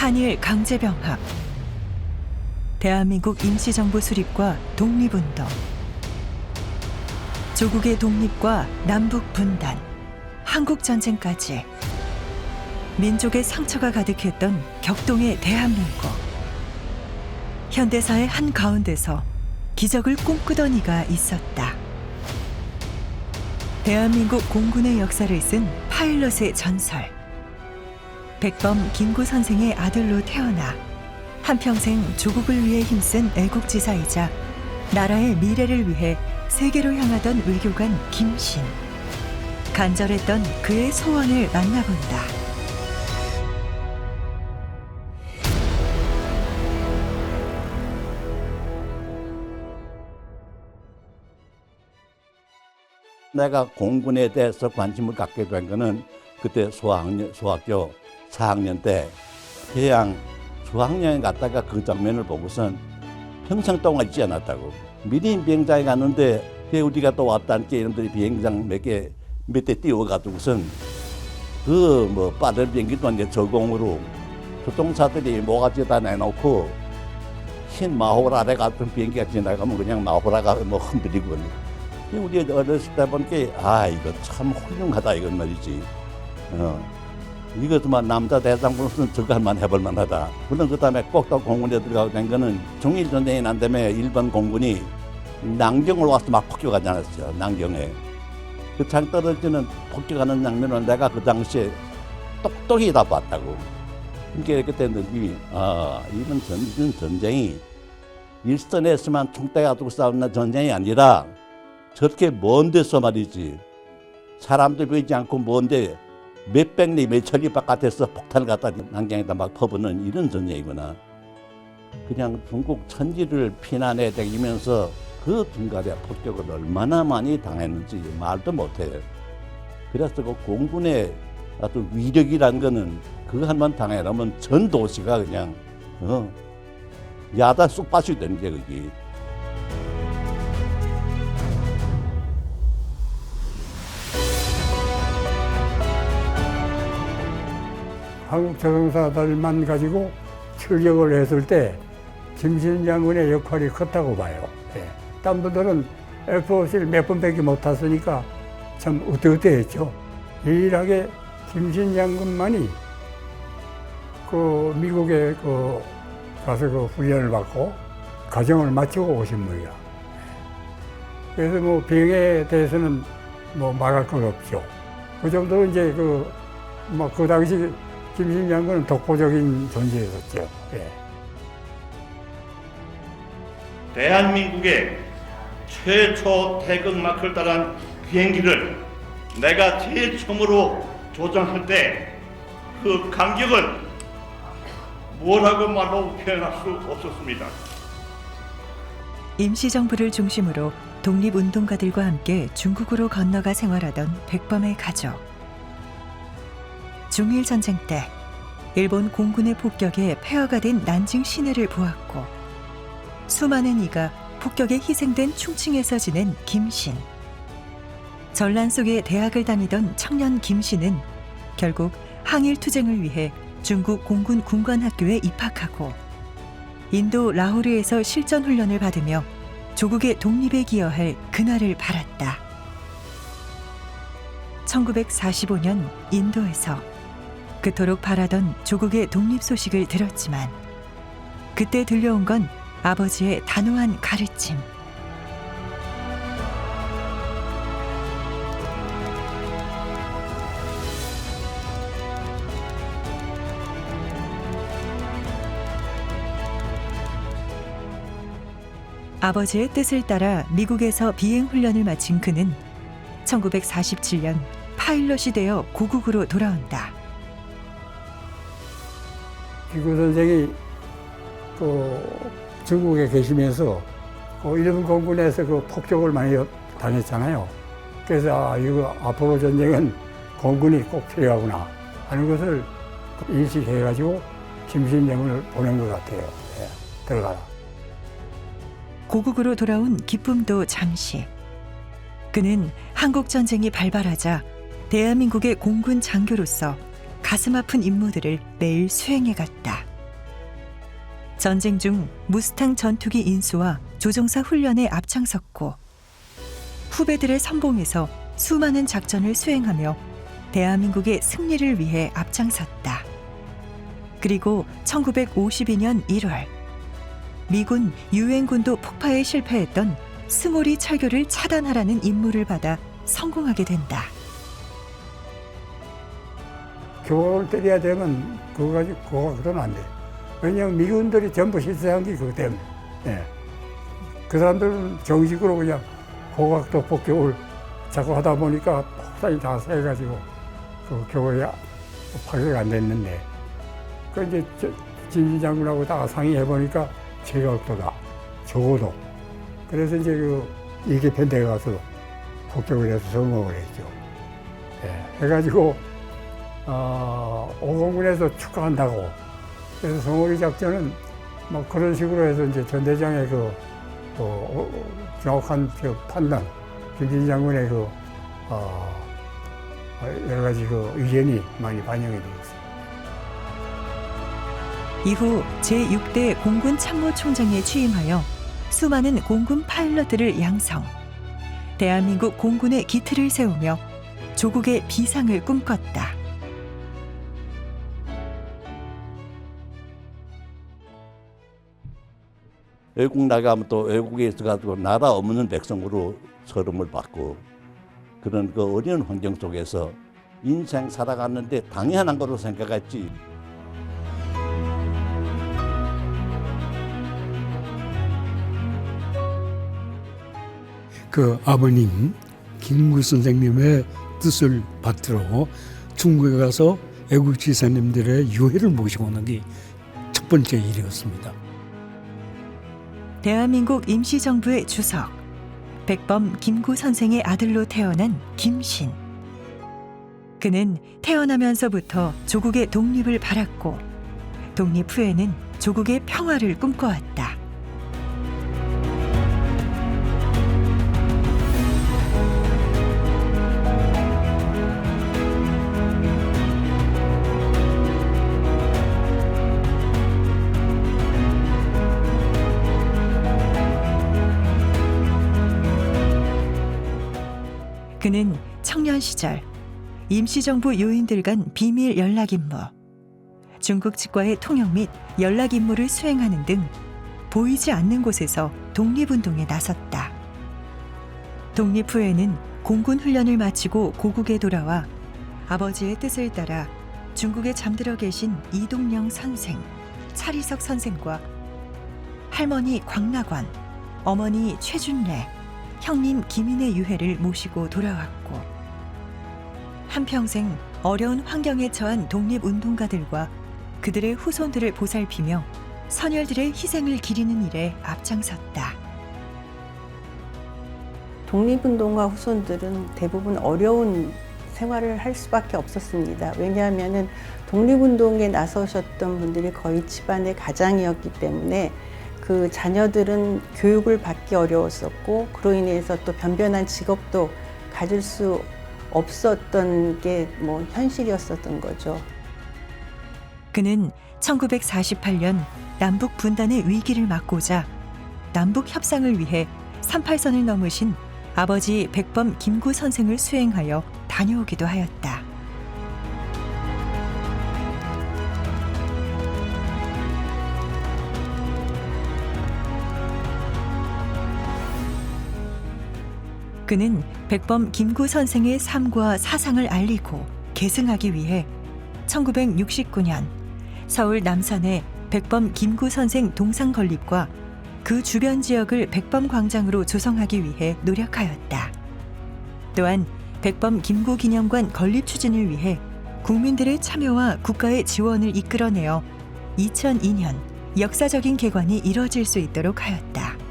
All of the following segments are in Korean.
한일 강제병합, 대한민국 임시정부 수립과 독립운동, 조국의 독립과 남북 분단, 한국전쟁까지 민족의 상처가 가득했던 격동의 대한민국. 현대사의 한가운데서 기적을 꿈꾸던 이가 있었다. 대한민국 공군의 역사를 쓴 파일럿의 전설. 백범 김구 선생의 아들로 태어나 한평생 조국을 위해 힘쓴 애국지사이자 나라의 미래를 위해 세계로 향하던 외교관 김신. 간절했던 그의 소원을 만나본다. 내가 공군에 대해서 관심을 갖게 된 거는 그때 소학교 4학년 때 해양 수학여행 갔다가 그 장면을 보고선 평생 동안 잊지 않았다고. 미린 비행장에 갔는데 우리가 또 왔다니까 이놈들이 비행장 몇 대 띄워가지고선 빠른 비행기도 이제 저공으로 조종사들이 모가지에다 내놓고 흰 마호라레 같은 비행기가 지나가면 그냥 마호라가 흔들리고. 우리 어렸을 때 보니까 이거 참 훌륭하다 이건 말이지. 이것만 남자 대장으로서는 저거 할만 해볼 만하다. 물론 그 다음에 꼭 또 공군에 들어가게 된 거는 중일전쟁이 난 다음에 일본 공군이 남경을 와서 막 폭격하지 않았어요. 남경에. 그 장 떨어지는 폭격하는 장면을 내가 그 당시에 똑똑히 다 봤다고. 그러니까 그때 느낌이 이번 전쟁이 일선에서만 총대 가지고 싸우는 전쟁이 아니라 저렇게 먼 데서 말이지. 사람도 보이지 않고 먼데 몇백 리, 몇천 리 바깥에서 폭탄을 갖다 남경에다 막 퍼부는 이런 전쟁이구나. 그냥 중국 천지를 피난해 다니면서 그 중간에 폭격을 얼마나 많이 당했는지 말도 못해요. 그래서 그 공군의 어떤 위력이란 거는 그거 한번 당해놓으면 전 도시가 그냥 야단 쑥밭이 되는 게 그게. 한국 조종사들만 가지고 출격을 했을 때 김신 장군의 역할이 컸다고 봐요. 예. 딴 분들은 F-15를 몇 번밖에 못 탔으니까 참 으뜨으뜨했죠. 유일하게 김신 장군만이 그 미국에 가서 그 훈련을 받고 과정을 마치고 오신 분이야. 그래서 비행에 대해서는 말할 건 없죠. 그 정도로 이제 그 당시 김신 장군은 독보적인 존재였었죠. 예. 대한민국의 최초 태극마크를 따른 비행기를 내가 제일 처음으로 조종할 때 그 감격을 뭐라고 말로 표현할 수 없었습니다. 임시정부를 중심으로 독립운동가들과 함께 중국으로 건너가 생활하던 백범의 가족. 중일전쟁 때 일본 공군의 폭격에 폐허가 된 난징 시내를 보았고 수많은 이가 폭격에 희생된 충칭에서 지낸 김신. 전란 속에 대학을 다니던 청년 김신은 결국 항일투쟁을 위해 중국 공군 군관학교에 입학하고 인도 라호르에서 실전훈련을 받으며 조국의 독립에 기여할 그날을 바랐다. 1945년 인도에서 그토록 바라던 조국의 독립 소식을 들었지만 그때 들려온 건 아버지의 단호한 가르침. 아버지의 뜻을 따라 미국에서 비행 훈련을 마친 그는 1947년 파일럿이 되어 고국으로 돌아온다. 김구 선생이 중국에 계시면서 일본 공군에서 폭격을 많이 당했잖아요. 그래서 이거 앞으로 전쟁은 공군이 꼭 필요하구나 하는 것을 인식해가지고 김신 장군을 보낸 것 같아요. 예, 들어가라. 고국으로 돌아온 기쁨도 잠시. 그는 한국전쟁이 발발하자 대한민국의 공군 장교로서 가슴 아픈 임무들을 매일 수행해 갔다. 전쟁 중 무스탕 전투기 인수와 조종사 훈련에 앞장섰고 후배들의 선봉에서 수많은 작전을 수행하며 대한민국의 승리를 위해 앞장섰다. 그리고 1952년 1월 미군 유엔군도 폭파에 실패했던 스몰이 철교를 차단하라는 임무를 받아 성공하게 된다. 교를 때려야 되면 그거 가지고 그거 그러면 안 돼. 왜냐하면 미군들이 전부 실세한 게 그거 때문에. 예. 그 사람들은 정식으로 그냥 고각도 폭격을 자꾸 하다 보니까 폭탄이 다 새가지고 그 교회에 파괴가 안 됐는데 그 이제 진진 장군하고 다 상의해 보니까 제각도다 적어도 그래서 이제 그 이게 편대에 가서 폭격을 해서 성공을 했죠. 예. 해가지고 5공군에서 축하한다고 그래서 성호리 작전은 뭐 그런 식으로 해서 이제 전대장의 정확한 판단, 김진일 장군의 여러 가지 의견이 많이 반영이 되었어요. 이후 제6대 공군 참모총장에 취임하여 수많은 공군 파일럿들을 양성, 대한민국 공군의 기틀을 세우며 조국의 비상을 꿈꿨다. 외국 나가면 또 외국에 있어가지고 나라 없는 백성으로 서름을 받고 그런 그 어려운 환경 속에서 인생 살아갔는데 당연한 거로 생각했지. 그 아버님 김구 선생님의 뜻을 받들어 중국에 가서 애국 지사님들의 유해를 모시고 오는 게 첫 번째 일이었습니다. 대한민국 임시정부의 주석, 백범 김구 선생의 아들로 태어난 김신. 그는 태어나면서부터 조국의 독립을 바랐고 독립 후에는 조국의 평화를 꿈꿔왔다. 그는 청년 시절 임시정부 요인들 간 비밀 연락 임무, 중국 측과의 통역 및 연락 임무를 수행하는 등 보이지 않는 곳에서 독립운동에 나섰다. 독립 후에는 공군 훈련을 마치고 고국에 돌아와 아버지의 뜻을 따라 중국에 잠들어 계신 이동영 선생, 차리석 선생과 할머니 광락원, 어머니 최준래, 형님 김인의 유해를 모시고 돌아왔고 한평생 어려운 환경에 처한 독립운동가들과 그들의 후손들을 보살피며 선열들의 희생을 기리는 일에 앞장섰다. 독립운동가 후손들은 대부분 어려운 생활을 할 수밖에 없었습니다. 왜냐하면 독립운동에 나서셨던 분들이 거의 집안의 가장이었기 때문에 그 자녀들은 교육을 받기 어려웠었고 그로 인해서 또 변변한 직업도 가질 수 없었던 게 뭐 현실이었었던 거죠. 그는 1948년 남북 분단의 위기를 막고자 남북 협상을 위해 38선을 넘으신 아버지 백범 김구 선생을 수행하여 다녀오기도 하였다. 그는 백범 김구 선생의 삶과 사상을 알리고 계승하기 위해 1969년 서울 남산의 백범 김구 선생 동상 건립과 그 주변 지역을 백범 광장으로 조성하기 위해 노력하였다. 또한 백범 김구 기념관 건립 추진을 위해 국민들의 참여와 국가의 지원을 이끌어내어 2002년 역사적인 개관이 이뤄질 수 있도록 하였다.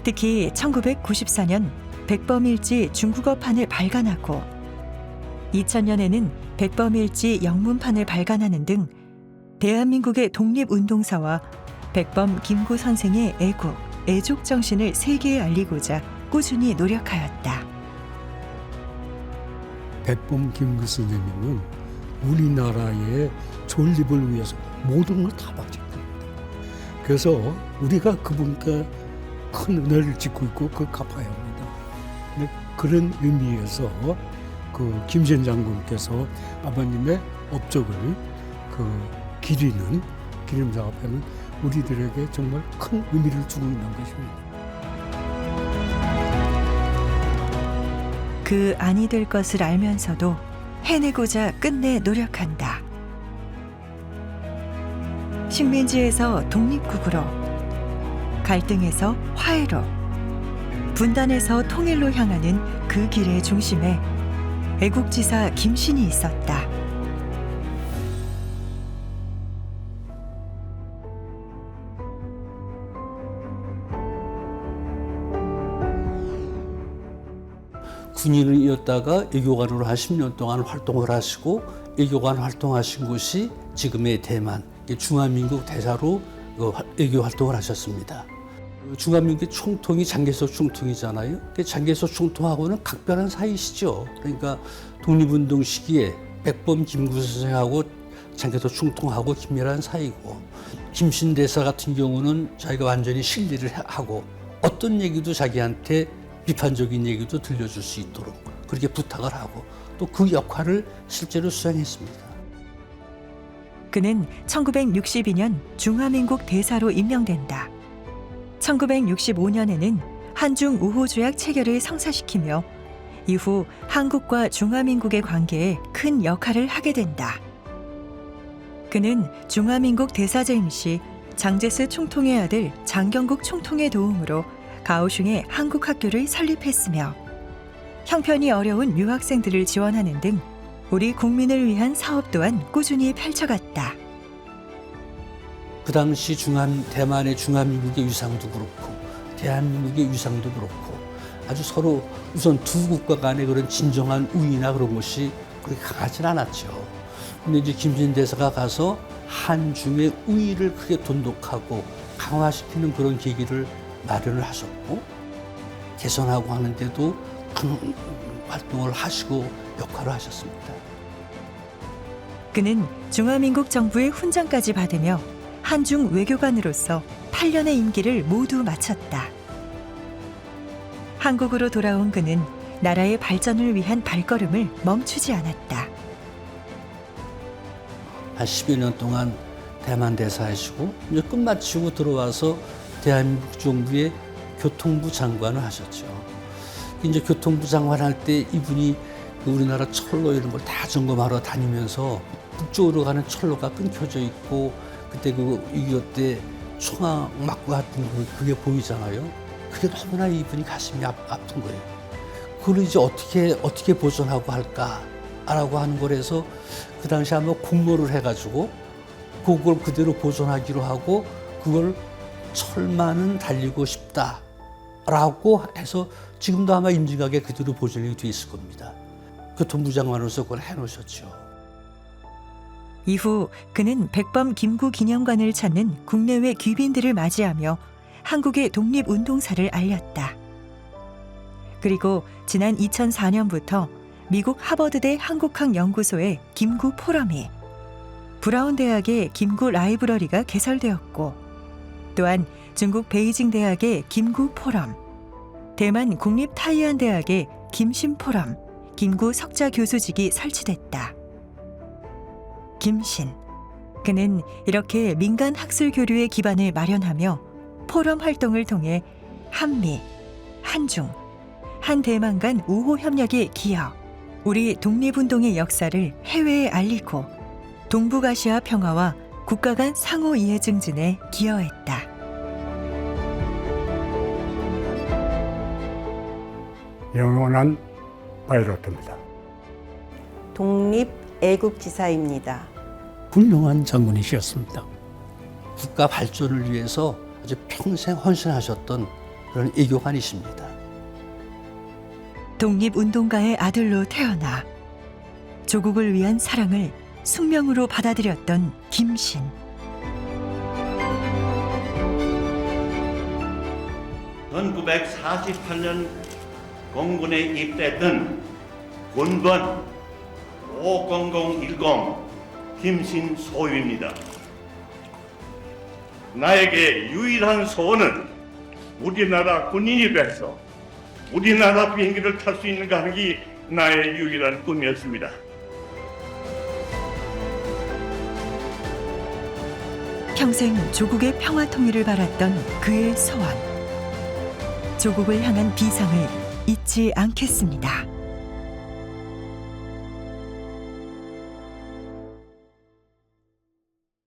특히 1994년 백범일지 중국어판을 발간하고 2000년에는 백범일지 영문판을 발간하는 등 대한민국의 독립운동사와 백범 김구 선생의 애국, 애족 정신을 세계에 알리고자 꾸준히 노력하였다. 백범 김구 선생님은 우리나라의 존립을 위해서 모든 걸 다 바쳤거든요. 그래서 우리가 그분께 큰 은혜를 짓고 있고 그걸 갚아야 합니다. 근데 그런 의미에서 그 김신 장군께서 아버님의 업적을 기리는 기림 작업에는 우리들에게 정말 큰 의미를 주고 있는 것입니다. 그 아니 될 것을 알면서도 해내고자 끝내 노력한다. 식민지에서 독립국으로, 갈등에서 화해로, 분단에서 통일로 향하는 그 길의 중심에 애국지사 김신이 있었다. 군인이었다가 외교관으로 한 10년 동안 활동을 하시고 외교관 활동하신 곳이 지금의 대만 중화민국 대사로 외교 활동을 하셨습니다. 중화민국 총통이 장개석 총통이잖아요. 장개석 총통하고는 각별한 사이시죠. 그러니까 독립운동 시기에 백범 김구 선생하고 장개석 총통하고 긴밀한 사이고, 김신 대사 같은 경우는 자기가 완전히 신뢰를 하고 어떤 얘기도 자기한테 비판적인 얘기도 들려줄 수 있도록 그렇게 부탁을 하고 또 그 역할을 실제로 수행했습니다. 그는 1962년 중화민국 대사로 임명된다. 1965년에는 한중 우호조약 체결을 성사시키며 이후 한국과 중화민국의 관계에 큰 역할을 하게 된다. 그는 중화민국 대사재임 시 장제스 총통의 아들 장경국 총통의 도움으로 가오슝에 한국 학교를 설립했으며 형편이 어려운 유학생들을 지원하는 등 우리 국민을 위한 사업 또한 꾸준히 펼쳐갔다. 그 당시 대만의 중화민국의 위상도 그렇고 대한민국의 위상도 그렇고 아주 서로 우선 두 국가 간의 그런 진정한 우위나 그런 것이 그렇게 강하진 않았죠. 근데 이제 김신 대사가 가서 한중의 우위를 크게 돈독하고 강화시키는 그런 계기를 마련을 하셨고, 개선하고 하는데도 큰 활동을 하시고 역할을 하셨습니다. 그는 중화민국 정부의 훈장까지 받으며 한중 외교관으로서 8년의 임기를 모두 마쳤다. 한국으로 돌아온 그는 나라의 발전을 위한 발걸음을 멈추지 않았다. 한 10여 년 동안 대만 대사하시고 이제 끝마치고 들어와서 대한민국 정부의 교통부 장관을 하셨죠. 이제 교통부 장관 할 때 이분이 우리나라 철로 이런 걸 다 점검하러 다니면서 북쪽으로 가는 철로가 끊겨져 있고 그때 그 6.25 때 총악 맞고 갔던 그게 보이잖아요. 그게 너무나 이분이 가슴이 아픈 거예요. 그걸 이제 어떻게 보존하고 할까라고 하는 거라서 그 당시 아마 공모를 해가지고 그걸 그대로 보존하기로 하고 그걸 철만은 달리고 싶다라고 해서 지금도 아마 임직하게 그대로 보존이 돼 있을 겁니다. 교통부 장관으로서 그걸 해놓으셨죠. 이후 그는 백범 김구 기념관을 찾는 국내외 귀빈들을 맞이하며 한국의 독립운동사를 알렸다. 그리고 지난 2004년부터 미국 하버드대 한국학 연구소의 김구 포럼이, 브라운 대학의 김구 라이브러리가 개설되었고, 또한 중국 베이징 대학의 김구 포럼, 대만 국립 타이안 대학의 김신 포럼, 김구 석자 교수직이 설치됐다. 김신, 그는 이렇게 민간 학술 교류의 기반을 마련하며 포럼 활동을 통해 한미, 한중, 한대만 간 우호 협력에 기여, 우리 독립운동의 역사를 해외에 알리고 동북아시아 평화와 국가 간 상호 이해 증진에 기여했다. 영원한 파일럿입니다. 독립 애국지사입니다. 훌륭한 장군이셨습니다. 국가 발전을 위해서 아주 평생 헌신하셨던 그런 애교관이십니다. 독립운동가의 아들로 태어나 조국을 위한 사랑을 숙명으로 받아들였던 김신. (1948년) 공군에 입대했던 군번 50010 김신 소유입니다. 나에게 유일한 소원은 우리나라 군인이 돼서 우리나라 비행기를 탈 수 있는 가 하는 게 나의 유일한 꿈이었습니다. 평생 조국의 평화 통일을 바랐던 그의 소원. 조국을 향한 비상을 잊지 않겠습니다.